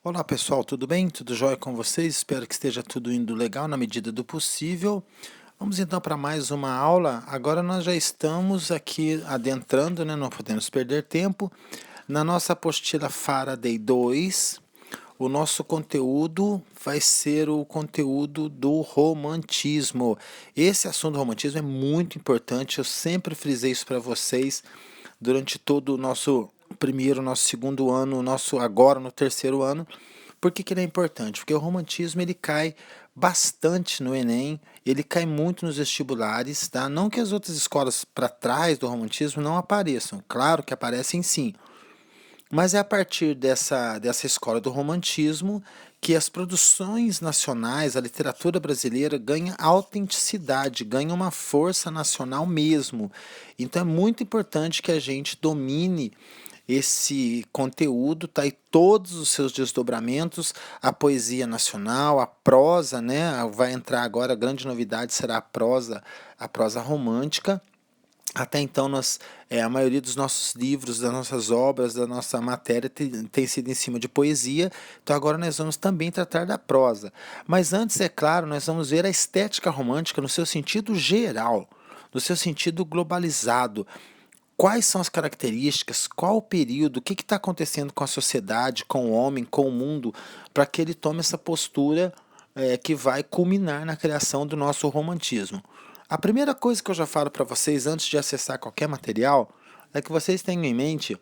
Olá pessoal, tudo bem? Tudo jóia com vocês? Espero que esteja tudo indo legal na medida do possível. Vamos então para mais uma aula. Agora nós já estamos aqui adentrando, né? Não podemos perder tempo. Na nossa apostila Faraday 2, o nosso conteúdo vai ser o conteúdo do romantismo. Esse assunto do romantismo é muito importante, eu sempre frisei isso para vocês durante todo o nosso primeiro, nosso segundo ano, nosso agora no terceiro ano. Por que ele é importante? Porque o romantismo ele cai bastante no Enem, ele cai muito nos vestibulares, tá? Não que as outras escolas para trás do romantismo não apareçam, claro que aparecem sim, mas é a partir dessa escola do romantismo que as produções nacionais, a literatura brasileira ganha autenticidade, ganha uma força nacional mesmo. Então é muito importante que a gente domine esse conteúdo, tá? E todos os seus desdobramentos, a poesia nacional, a prosa, né? Vai entrar agora, a grande novidade será a prosa romântica. Até então, a maioria dos nossos livros, das nossas obras, da nossa matéria tem sido em cima de poesia, então agora nós vamos também tratar da prosa. Mas antes, é claro, nós vamos ver a estética romântica no seu sentido geral, no seu sentido globalizado. Quais são as características, qual o período, o que está acontecendo com a sociedade, com o homem, com o mundo, para que ele tome essa postura que vai culminar na criação do nosso romantismo. A primeira coisa que eu já falo para vocês antes de acessar qualquer material é que vocês tenham em mente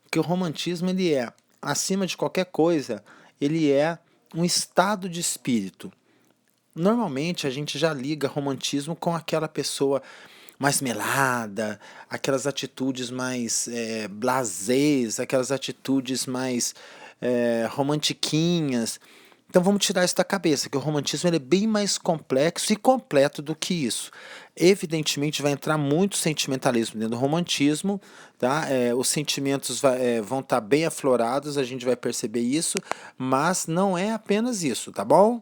que o romantismo ele é, acima de qualquer coisa, ele é um estado de espírito. Normalmente a gente já liga romantismo com aquela pessoa mais melada, aquelas atitudes mais blasés, aquelas atitudes mais romantiquinhas. Então vamos tirar isso da cabeça, que o romantismo ele é bem mais complexo e completo do que isso. Evidentemente vai entrar muito sentimentalismo dentro do romantismo, tá? Os sentimentos vão estar bem aflorados, a gente vai perceber isso, mas não é apenas isso, tá bom?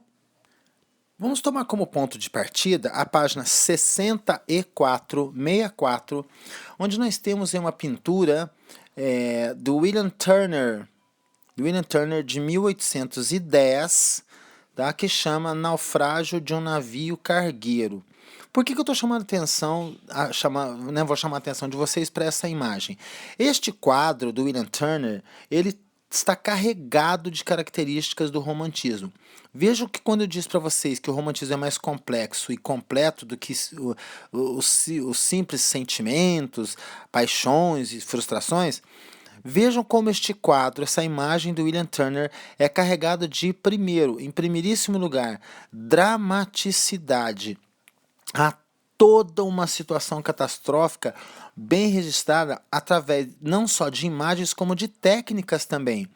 Vamos tomar como ponto de partida a página 64, onde nós temos uma pintura do William Turner de 1810, tá, que chama Naufrágio de um Navio Cargueiro. Por que eu estou chamando atenção, vou chamar a atenção de vocês para essa imagem? Este quadro do William Turner, ele está carregado de características do romantismo. Vejam que quando eu disse para vocês que o romantismo é mais complexo e completo do que os simples sentimentos, paixões e frustrações, vejam como este quadro, essa imagem do William Turner é carregado de, em primeiríssimo lugar, dramaticidade. Há toda uma situação catastrófica bem registrada através não só de imagens, como de técnicas também.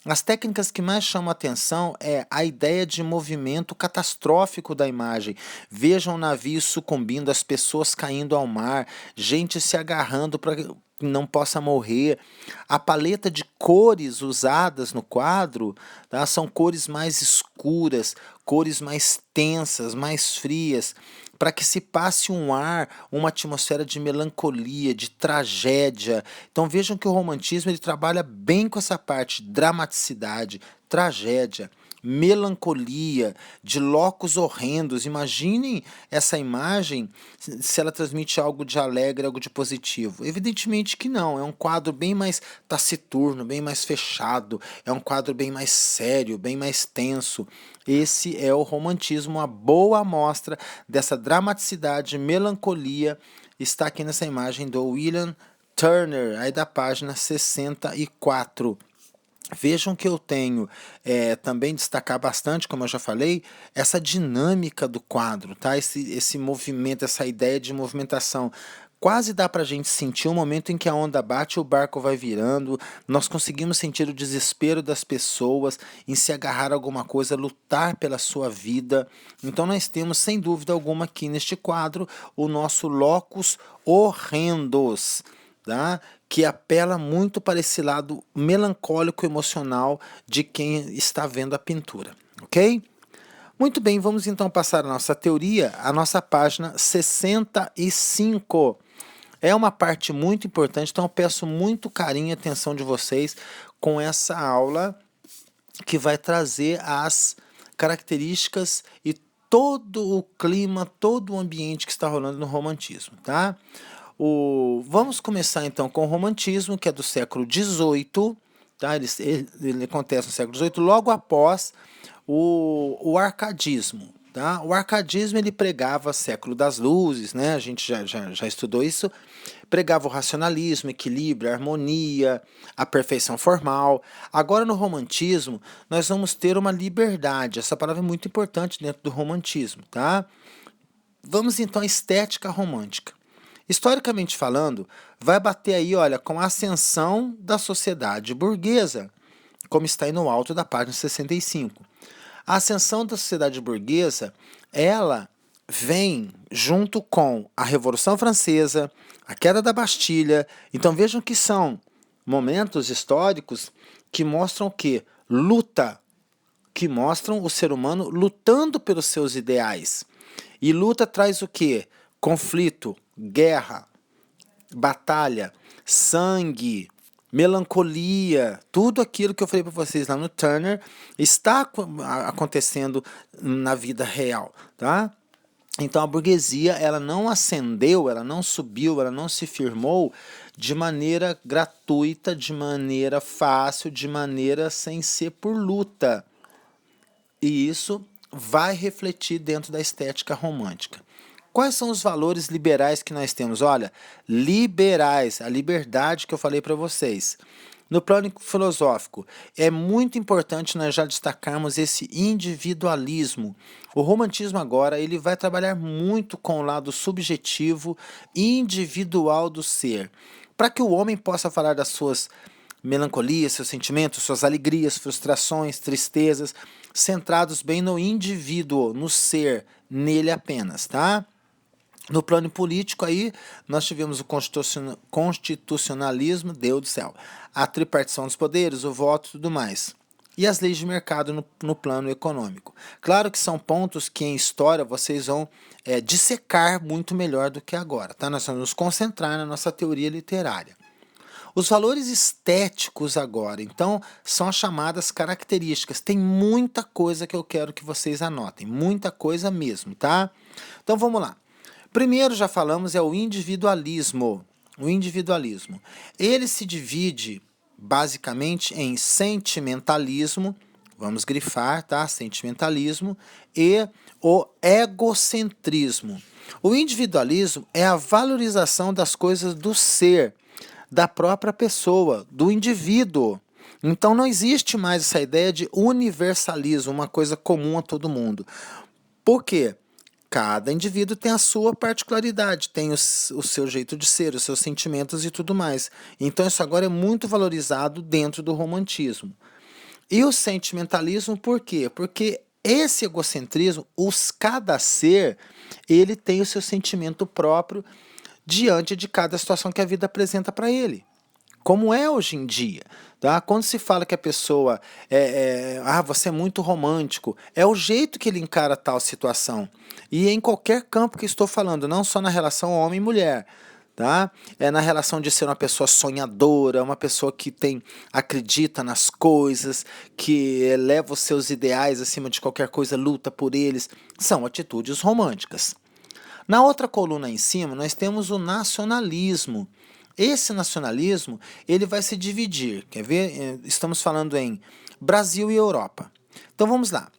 As técnicas que mais chamam a atenção é a ideia de movimento catastrófico da imagem. Vejam o navio sucumbindo, as pessoas caindo ao mar, gente se agarrando para que não possa morrer. A paleta de cores usadas no quadro, tá, são cores mais escuras, cores mais tensas, mais frias, para que se passe um ar, uma atmosfera de melancolia, de tragédia. Então vejam que o romantismo ele trabalha bem com essa parte de dramaticidade, tragédia, melancolia, de locos horrendos. Imaginem essa imagem se ela transmite algo de alegre, algo de positivo. Evidentemente que não, é um quadro bem mais taciturno, bem mais fechado, é um quadro bem mais sério, bem mais tenso. Esse é o romantismo, uma boa amostra dessa dramaticidade, melancolia, está aqui nessa imagem do William Turner, aí da página 64. Vejam que eu tenho também destacar bastante, como eu já falei, essa dinâmica do quadro, tá? Esse movimento, essa ideia de movimentação. Quase dá para a gente sentir o momento em que a onda bate e o barco vai virando. Nós conseguimos sentir o desespero das pessoas em se agarrar a alguma coisa, lutar pela sua vida. Então nós temos, sem dúvida alguma, aqui neste quadro, o nosso locus horrendos, tá? Que apela muito para esse lado melancólico emocional de quem está vendo a pintura, ok? Muito bem, vamos então passar a nossa teoria, a nossa página 65. É uma parte muito importante, então eu peço muito carinho e atenção de vocês com essa aula que vai trazer as características e todo o clima, todo o ambiente que está rolando no romantismo, tá? Vamos começar então com o romantismo, que é do século XVIII, tá? Ele acontece no século XVIII, logo após o arcadismo. Tá? O arcadismo ele pregava século das luzes, né? A gente já estudou isso. Pregava o racionalismo, equilíbrio, harmonia, a perfeição formal. Agora no romantismo nós vamos ter uma liberdade. Essa palavra é muito importante dentro do romantismo, tá? Vamos então à estética romântica. Historicamente falando, vai bater aí, olha, com a ascensão da sociedade burguesa, como está aí no alto da página 65. A ascensão da sociedade burguesa, ela vem junto com a Revolução Francesa, a queda da Bastilha. Então vejam que são momentos históricos que mostram o quê? Luta, que mostram o ser humano lutando pelos seus ideais. E luta traz o quê? Conflito, guerra, batalha, sangue, melancolia, tudo aquilo que eu falei para vocês lá no Turner está acontecendo na vida real, tá? Então a burguesia, ela não ascendeu, ela não subiu, ela não se firmou de maneira gratuita, de maneira fácil, de maneira sem ser por luta. E isso vai refletir dentro da estética romântica. Quais são os valores liberais que nós temos? Olha, liberais, a liberdade que eu falei para vocês. No plano filosófico, é muito importante nós já destacarmos esse individualismo. O romantismo agora ele vai trabalhar muito com o lado subjetivo, individual do ser, para que o homem possa falar das suas melancolias, seus sentimentos, suas alegrias, frustrações, tristezas, centrados bem no indivíduo, no ser, nele apenas, tá? No plano político aí, nós tivemos o constitucionalismo, Deus do céu, a tripartição dos poderes, o voto e tudo mais. E as leis de mercado no plano econômico. Claro que são pontos que em história vocês vão dissecar muito melhor do que agora, tá? Nós vamos nos concentrar na nossa teoria literária. Os valores estéticos agora, então, são as chamadas características. Tem muita coisa que eu quero que vocês anotem, muita coisa mesmo, tá? Então vamos lá. Primeiro, já falamos, é o individualismo. O individualismo. Ele se divide basicamente em sentimentalismo, vamos grifar, tá? Sentimentalismo e o egocentrismo. O individualismo é a valorização das coisas do ser, da própria pessoa, do indivíduo. Então não existe mais essa ideia de universalismo, uma coisa comum a todo mundo. Por quê? Cada indivíduo tem a sua particularidade, tem o seu jeito de ser, os seus sentimentos e tudo mais. Então isso agora é muito valorizado dentro do romantismo. E o sentimentalismo, por quê? Porque esse egocentrismo, cada ser, ele tem o seu sentimento próprio diante de cada situação que a vida apresenta para ele. Como é hoje em dia. Tá? Quando se fala que a pessoa você é muito romântico, é o jeito que ele encara tal situação. E em qualquer campo que estou falando, não só na relação homem e mulher. Tá? É na relação de ser uma pessoa sonhadora, uma pessoa que acredita nas coisas, que eleva os seus ideais acima de qualquer coisa, luta por eles. São atitudes românticas. Na outra coluna em cima, nós temos o nacionalismo. Esse nacionalismo, ele vai se dividir, quer ver? Estamos falando em Brasil e Europa. Então vamos lá.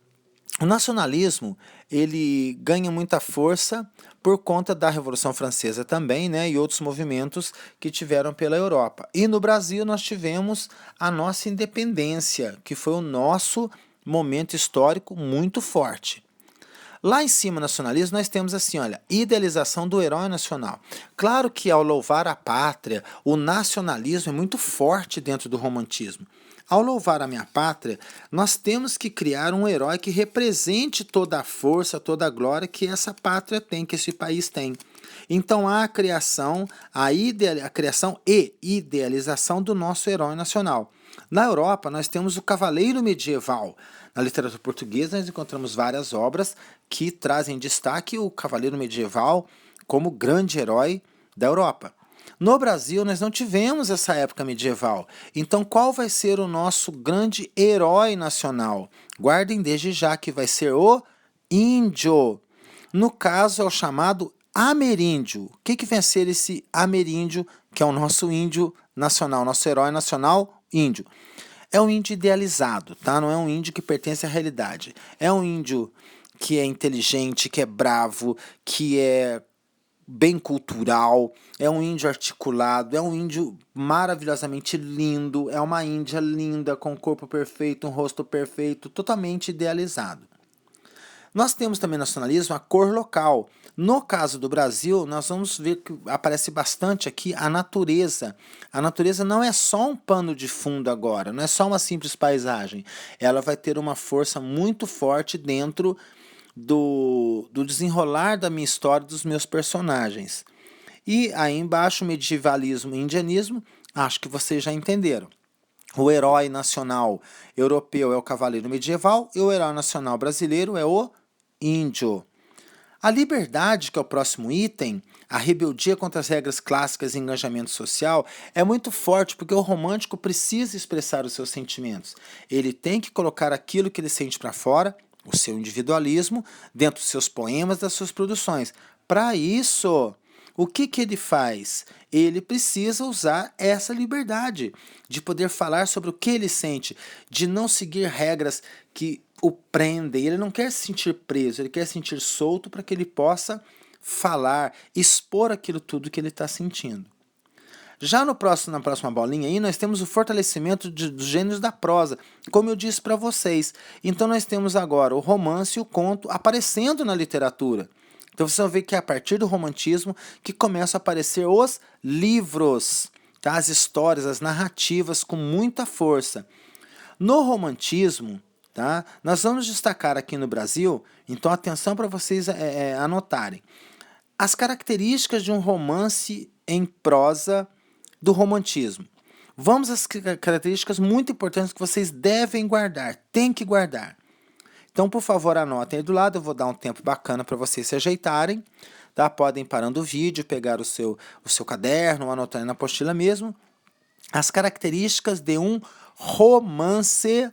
O nacionalismo, ele ganha muita força por conta da Revolução Francesa também, né, e outros movimentos que tiveram pela Europa. E no Brasil nós tivemos a nossa independência, que foi o nosso momento histórico muito forte. Lá em cima, nacionalismo, nós temos assim, olha, idealização do herói nacional. Claro que ao louvar a pátria, o nacionalismo é muito forte dentro do romantismo. Ao louvar a minha pátria, nós temos que criar um herói que represente toda a força, toda a glória que essa pátria tem, que esse país tem. Então há a criação e idealização do nosso herói nacional. Na Europa, nós temos o cavaleiro medieval. Na literatura portuguesa, nós encontramos várias obras que trazem destaque o cavaleiro medieval como grande herói da Europa. No Brasil, nós não tivemos essa época medieval. Então, qual vai ser o nosso grande herói nacional? Guardem desde já que vai ser o índio. No caso, é o chamado ameríndio. O que vem a ser esse ameríndio, que é o nosso índio nacional, nosso herói nacional, índio? É um índio idealizado, tá? Não é um índio que pertence à realidade. É um índio que é inteligente, que é bravo, que é bem cultural, é um índio articulado, é um índio maravilhosamente lindo, é uma índia linda, com um corpo perfeito, um rosto perfeito, totalmente idealizado. Nós temos também nacionalismo a cor local. No caso do Brasil, nós vamos ver que aparece bastante aqui a natureza. A natureza não é só um pano de fundo agora, não é só uma simples paisagem. Ela vai ter uma força muito forte dentro do desenrolar da minha história, dos meus personagens. E aí embaixo, medievalismo e indianismo, acho que vocês já entenderam. O herói nacional europeu é o cavaleiro medieval e o herói nacional brasileiro é o índio. A liberdade, que é o próximo item, a rebeldia contra as regras clássicas e engajamento social, é muito forte porque o romântico precisa expressar os seus sentimentos. Ele tem que colocar aquilo que ele sente para fora, o seu individualismo, dentro dos seus poemas, das suas produções. Para isso, o que ele faz? Ele precisa usar essa liberdade de poder falar sobre o que ele sente, de não seguir regras que o prendem. Ele não quer se sentir preso, ele quer se sentir solto para que ele possa falar, expor aquilo tudo que ele está sentindo. Já na próxima bolinha aí, nós temos o fortalecimento dos gêneros da prosa, como eu disse para vocês. Então nós temos agora o romance e o conto aparecendo na literatura. Então vocês vão ver que é a partir do romantismo que começam a aparecer os livros, tá? As histórias, as narrativas com muita força. No romantismo, tá? Nós vamos destacar aqui no Brasil, então atenção para vocês anotarem. As características de um romance em prosa do romantismo. Vamos às características muito importantes que vocês devem guardar, tem que guardar. Então, por favor, anotem aí do lado, eu vou dar um tempo bacana para vocês se ajeitarem, tá? Podem parando o vídeo, pegar o seu caderno, ou anotar aí na apostila mesmo. As características de um romance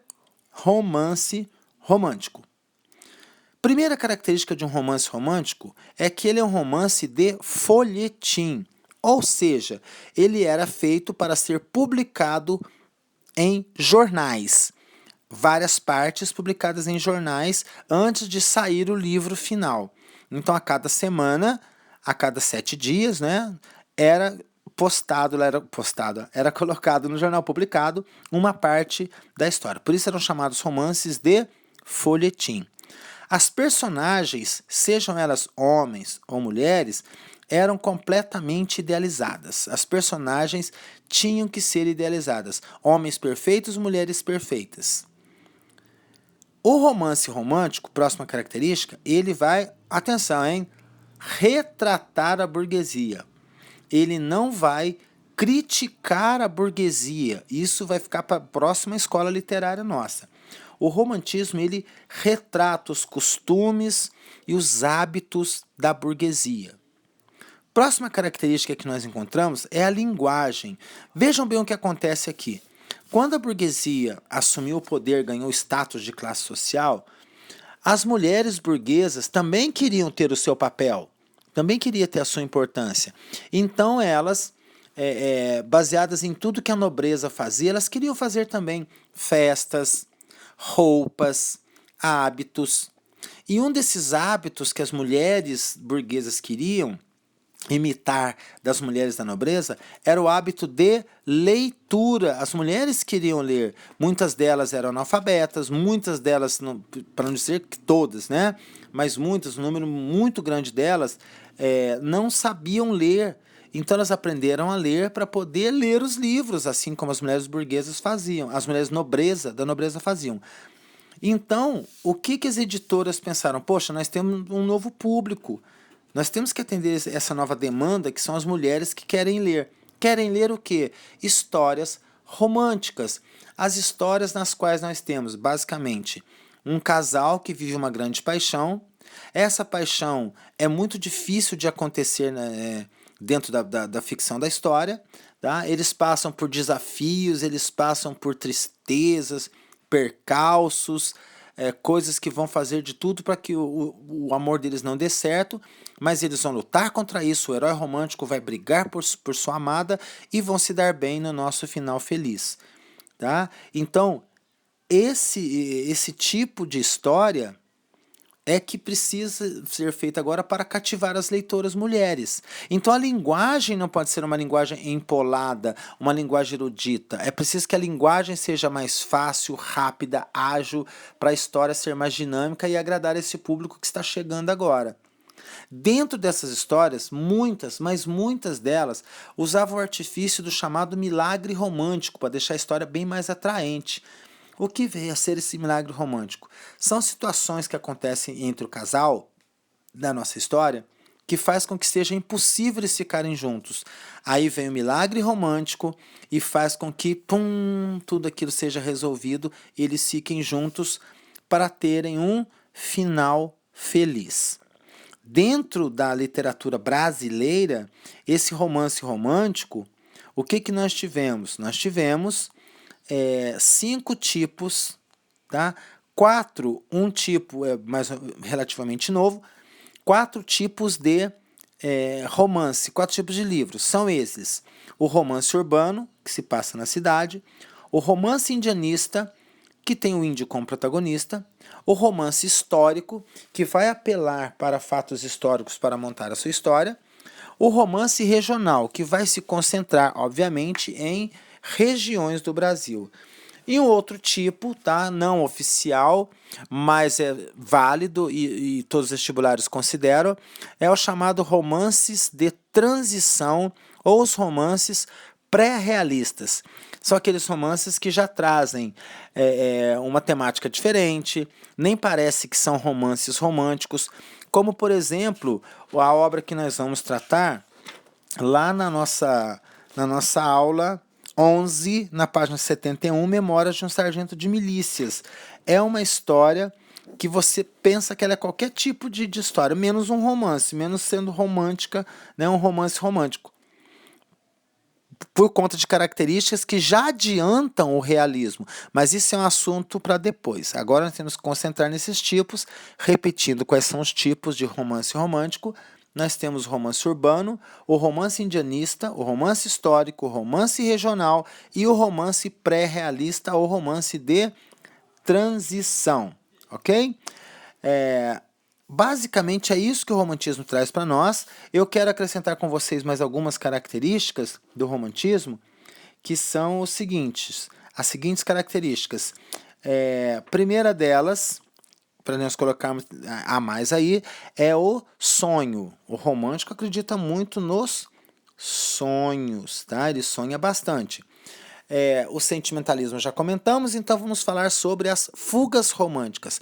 romântico. Primeira característica de um romance romântico é que ele é um romance de folhetim, ou seja, ele era feito para ser publicado em jornais. Várias partes publicadas em jornais antes de sair o livro final. Então, a cada semana, a cada 7 dias, né, era colocado no jornal publicado uma parte da história. Por isso eram chamados romances de folhetim. As personagens, sejam elas homens ou mulheres, eram completamente idealizadas. As personagens tinham que ser idealizadas. Homens perfeitos, mulheres perfeitas. O romance romântico, próxima característica, ele vai, atenção, retratar a burguesia. Ele não vai criticar a burguesia. Isso vai ficar para a próxima escola literária nossa. O romantismo, ele retrata os costumes e os hábitos da burguesia. Próxima característica que nós encontramos é a linguagem. Vejam bem o que acontece aqui. Quando a burguesia assumiu o poder, ganhou status de classe social, as mulheres burguesas também queriam ter o seu papel, também queriam ter a sua importância. Então elas, baseadas em tudo que a nobreza fazia, elas queriam fazer também festas, roupas, hábitos. E um desses hábitos que as mulheres burguesas queriam imitar das mulheres da nobreza era o hábito de leitura. As mulheres queriam ler, muitas delas eram analfabetas, muitas delas, para não dizer que todas, né? Mas muitas, um número muito grande delas não sabiam ler. Então elas aprenderam a ler para poder ler os livros, assim como as mulheres burguesas faziam, as mulheres da nobreza faziam. Então, o que as editoras pensaram? Poxa, nós temos um novo público. Nós temos que atender essa nova demanda, que são as mulheres que querem ler. Querem ler o quê? Histórias românticas. As histórias nas quais nós temos, basicamente, um casal que vive uma grande paixão. Essa paixão é muito difícil de acontecer dentro da ficção da história, tá? Eles passam por desafios, eles passam por tristezas, percalços, coisas que vão fazer de tudo para que o amor deles não dê certo, mas eles vão lutar contra isso, o herói romântico vai brigar por sua amada e vão se dar bem no nosso final feliz. Tá? Então, esse tipo de história é que precisa ser feita agora para cativar as leitoras mulheres. Então a linguagem não pode ser uma linguagem empolada, uma linguagem erudita. É preciso que a linguagem seja mais fácil, rápida, ágil, para a história ser mais dinâmica e agradar esse público que está chegando agora. Dentro dessas histórias, muitas, mas muitas delas, usavam o artifício do chamado milagre romântico para deixar a história bem mais atraente. O que veio a ser esse milagre romântico? São situações que acontecem entre o casal, da nossa história, que faz com que seja impossível eles ficarem juntos. Aí vem o milagre romântico e faz com que tudo aquilo seja resolvido e eles fiquem juntos para terem um final feliz. Dentro da literatura brasileira, esse romance romântico, o que nós tivemos? Nós tivemos 5 tipos, tá? 4, um tipo é mais relativamente novo, 4 tipos de romance, 4 tipos de livros. São esses: o romance urbano, que se passa na cidade, o romance indianista, que tem o índio como protagonista, o romance histórico, que vai apelar para fatos históricos para montar a sua história, o romance regional, que vai se concentrar, obviamente, em regiões do Brasil. E um outro tipo, tá, não oficial, mas é válido e todos os vestibulares consideram, é o chamado romances de transição ou os romances pré-realistas. São aqueles romances que já trazem uma temática diferente, nem parece que são romances românticos, como, por exemplo, a obra que nós vamos tratar lá na nossa aula 11, na página 71, Memórias de um Sargento de Milícias. É uma história que você pensa que ela é qualquer tipo de história, menos um romance, menos sendo romântica, né, um romance romântico, por conta de características que já adiantam o realismo, mas isso é um assunto para depois. Agora nós temos que concentrar nesses tipos, repetindo quais são os tipos de romance romântico. Nós temos o romance urbano, o romance indianista, o romance histórico, o romance regional e o romance pré-realista ou romance de transição, ok? Basicamente é isso que o romantismo traz para nós. Eu quero acrescentar com vocês mais algumas características do romantismo, que são as seguintes características. Primeira delas, para nós colocarmos a mais aí, é o sonho. O romântico acredita muito nos sonhos, tá? Ele sonha bastante. O sentimentalismo já comentamos, então vamos falar sobre as fugas românticas.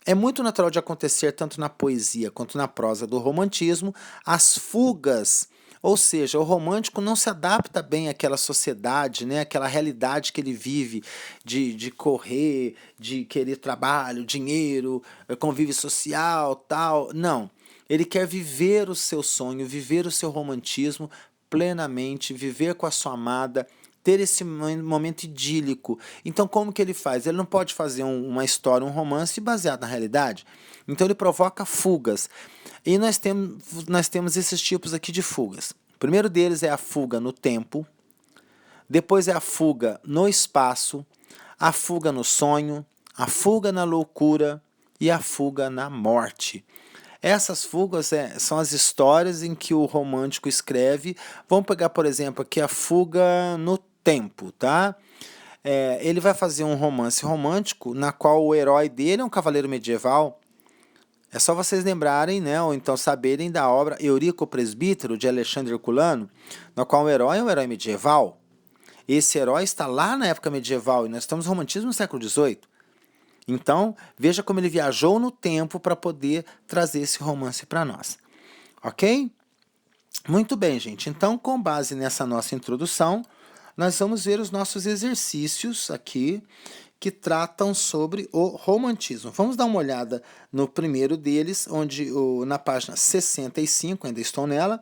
É muito natural de acontecer, tanto na poesia quanto na prosa do romantismo, as fugas, ou seja, o romântico não se adapta bem àquela sociedade, né, àquela realidade que ele vive, de correr, de querer trabalho, dinheiro, convívio social, tal. Não, ele quer viver o seu sonho, viver o seu romantismo plenamente, viver com a sua amada, ter esse momento idílico. Então, como que ele faz? Ele não pode fazer uma história, um romance baseado na realidade. Então, ele provoca fugas. E nós temos esses tipos aqui de fugas. O primeiro deles é a fuga no tempo. Depois é a fuga no espaço. A fuga no sonho. A fuga na loucura. E a fuga na morte. Essas fugas são as histórias em que o romântico escreve. Vamos pegar, por exemplo, aqui a fuga no tempo, tá? Ele vai fazer um romance romântico na qual o herói dele é um cavaleiro medieval. É só vocês lembrarem, né, ou então saberem da obra Eurico o Presbítero, de Alexandre Herculano, na qual o herói é um herói medieval. Esse herói está lá na época medieval e nós estamos no romantismo no século XVIII. Então, veja como ele viajou no tempo para poder trazer esse romance para nós. Ok? Muito bem, gente. Então, com base nessa nossa introdução, nós vamos ver os nossos exercícios aqui que tratam sobre o romantismo. Vamos dar uma olhada no primeiro deles, onde na página 65, ainda estou nela,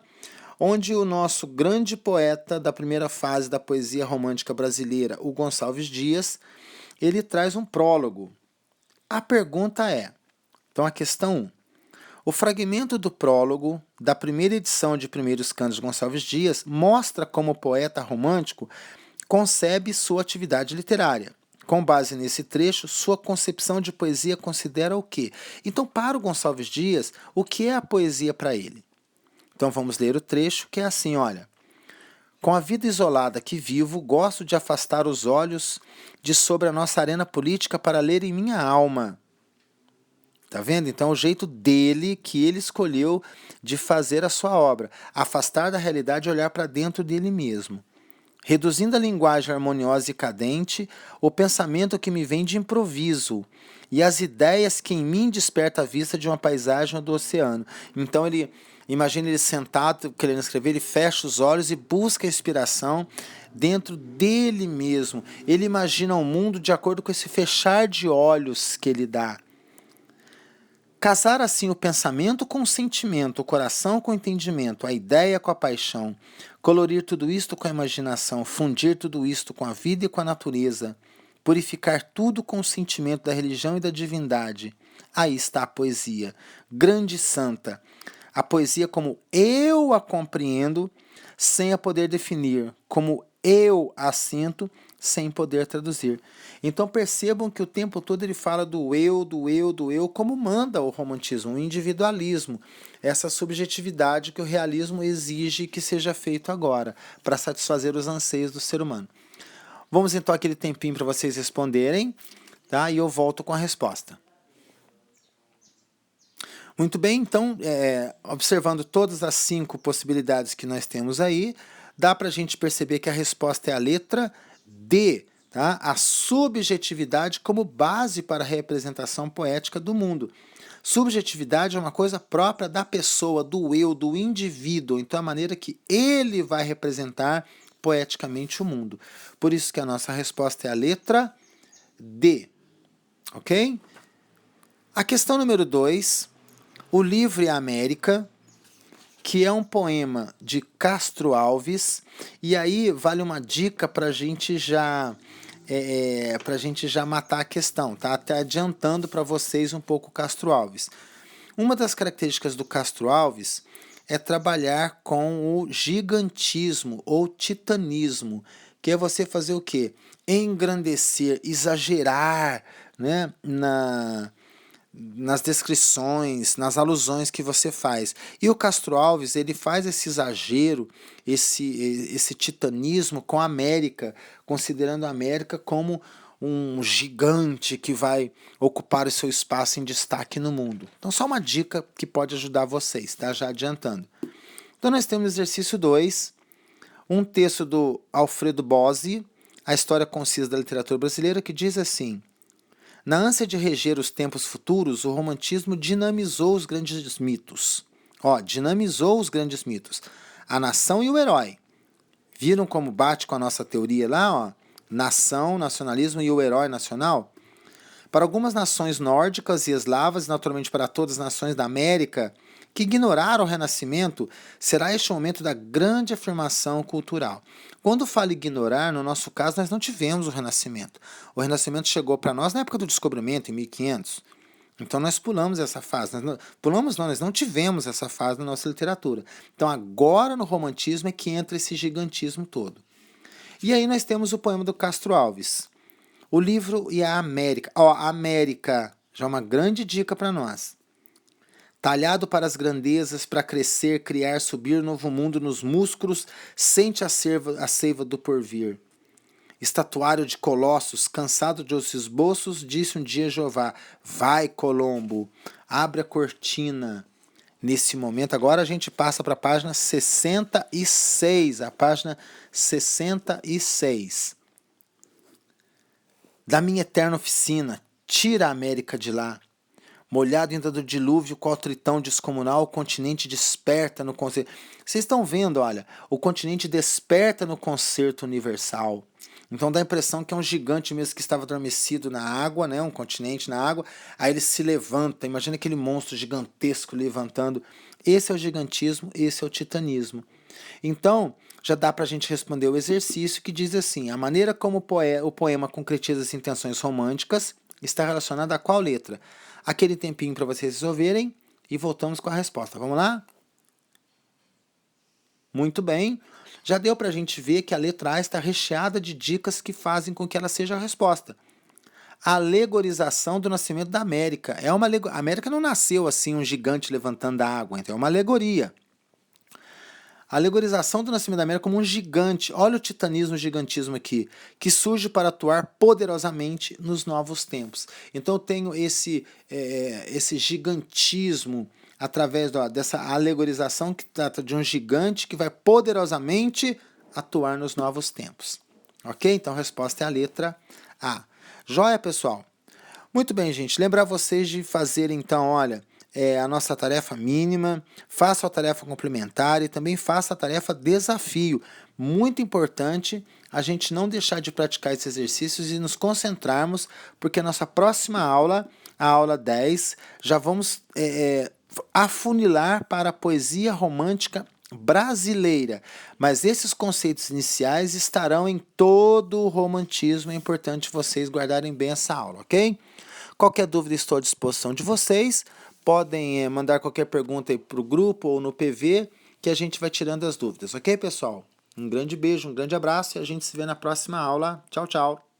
onde o nosso grande poeta da primeira fase da poesia romântica brasileira, o Gonçalves Dias, ele traz um prólogo. A pergunta é, então a questão 1, o fragmento do prólogo da primeira edição de Primeiros Cantos de Gonçalves Dias mostra como o poeta romântico concebe sua atividade literária. Com base nesse trecho, sua concepção de poesia considera o quê? Então, para o Gonçalves Dias, o que é a poesia para ele? Então, vamos ler o trecho que é assim, olha. Com a vida isolada que vivo, gosto de afastar os olhos de sobre a nossa arena política para ler em minha alma. Tá vendo? Então, o jeito dele, que ele escolheu de fazer a sua obra. Afastar da realidade e olhar para dentro dele mesmo. Reduzindo a linguagem harmoniosa e cadente, o pensamento que me vem de improviso e as ideias que em mim desperta a vista de uma paisagem ou do oceano. Então imagina ele sentado querendo escrever, ele fecha os olhos e busca a inspiração dentro dele mesmo. Ele imagina o mundo de acordo com esse fechar de olhos que ele dá. Casar assim o pensamento com o sentimento, o coração com o entendimento, a ideia com a paixão, colorir tudo isto com a imaginação, fundir tudo isto com a vida e com a natureza, purificar tudo com o sentimento da religião e da divindade. Aí está a poesia, grande e santa. A poesia como eu a compreendo, sem a poder definir, como eu a sinto, sem poder traduzir. Então percebam que o tempo todo ele fala do eu, do eu, do eu, como manda o romantismo, o individualismo, essa subjetividade que o realismo exige que seja feito agora, para satisfazer os anseios do ser humano. Vamos então aquele tempinho para vocês responderem, tá? E eu volto com a resposta. Muito bem, então, observando todas as 5 possibilidades que nós temos aí, dá para a gente perceber que a resposta é a letra D, tá? A subjetividade como base para a representação poética do mundo. Subjetividade é uma coisa própria da pessoa, do eu, do indivíduo, então é a maneira que ele vai representar poeticamente o mundo. Por isso que a nossa resposta é a letra D, ok? A questão número 2, o livro é a América, que é um poema de Castro Alves, e aí vale uma dica para a gente já matar a questão, tá? Até adiantando para vocês um pouco Castro Alves. Uma das características do Castro Alves é trabalhar com o gigantismo ou titanismo, que é você fazer o quê? Engrandecer, exagerar, né, nas descrições, nas alusões que você faz. E o Castro Alves, ele faz esse exagero, esse titanismo com a América, considerando a América como um gigante que vai ocupar o seu espaço em destaque no mundo. Então, só uma dica que pode ajudar vocês, tá? Já adiantando. Então, nós temos o exercício 2, um texto do Alfredo Bozzi, A História Concisa da Literatura Brasileira, que diz assim: na ânsia de reger os tempos futuros, o romantismo dinamizou os grandes mitos. Dinamizou os grandes mitos. A nação e o herói. Viram como bate com a nossa teoria lá? Nação, nacionalismo e o herói nacional? Para algumas nações nórdicas e eslavas, e naturalmente para todas as nações da América, que ignoraram o Renascimento, será este o momento da grande afirmação cultural. Quando falo ignorar, no nosso caso, nós não tivemos o Renascimento. O Renascimento chegou para nós na época do Descobrimento, em 1500. Então nós pulamos essa fase. Nós não tivemos essa fase na nossa literatura. Então agora no romantismo é que entra esse gigantismo todo. E aí nós temos o poema do Castro Alves. O livro e a América. A América, já é uma grande dica para nós. Talhado para as grandezas, para crescer, criar, subir novo mundo nos músculos, sente a seiva do porvir. Estatuário de colossos, cansado de os esboços, disse um dia Jeová: vai, Colombo, abre a cortina. Nesse momento, agora a gente passa para a página 66, a página 66. Da minha eterna oficina, tira a América de lá. Molhado ainda do dilúvio, qual tritão descomunal, o continente desperta no concerto. Vocês estão vendo, olha, o continente desperta no concerto universal. Então dá a impressão que é um gigante mesmo que estava adormecido na água, né? Um continente na água, aí ele se levanta, imagina aquele monstro gigantesco levantando. Esse é o gigantismo, esse é o titanismo. Então, já dá para a gente responder o exercício que diz assim: a maneira como o poema concretiza as intenções românticas está relacionada a qual letra? Aquele tempinho para vocês resolverem e voltamos com a resposta. Vamos lá? Muito bem. Já deu para a gente ver que a letra A está recheada de dicas que fazem com que ela seja a resposta. A alegorização do nascimento da América. A América não nasceu assim, um gigante levantando a água, então é uma alegoria. A alegorização do nascimento da América como um gigante, olha o titanismo, o gigantismo aqui, que surge para atuar poderosamente nos novos tempos. Então eu tenho esse gigantismo através dessa alegorização que trata de um gigante que vai poderosamente atuar nos novos tempos. Ok? Então a resposta é a letra A. Joia, pessoal? Muito bem, gente. Lembrar vocês de fazer, então, olha, a nossa tarefa mínima, faça a tarefa complementar e também faça a tarefa desafio. Muito importante a gente não deixar de praticar esses exercícios e nos concentrarmos, porque a nossa próxima aula, a aula 10, já vamos afunilar para a poesia romântica brasileira, mas esses conceitos iniciais estarão em todo o romantismo. É importante vocês guardarem bem essa aula, ok? Qualquer dúvida, estou à disposição de vocês. Podem mandar qualquer pergunta aí para o grupo ou no PV, que a gente vai tirando as dúvidas, ok, pessoal? Um grande beijo, um grande abraço e a gente se vê na próxima aula. Tchau, tchau!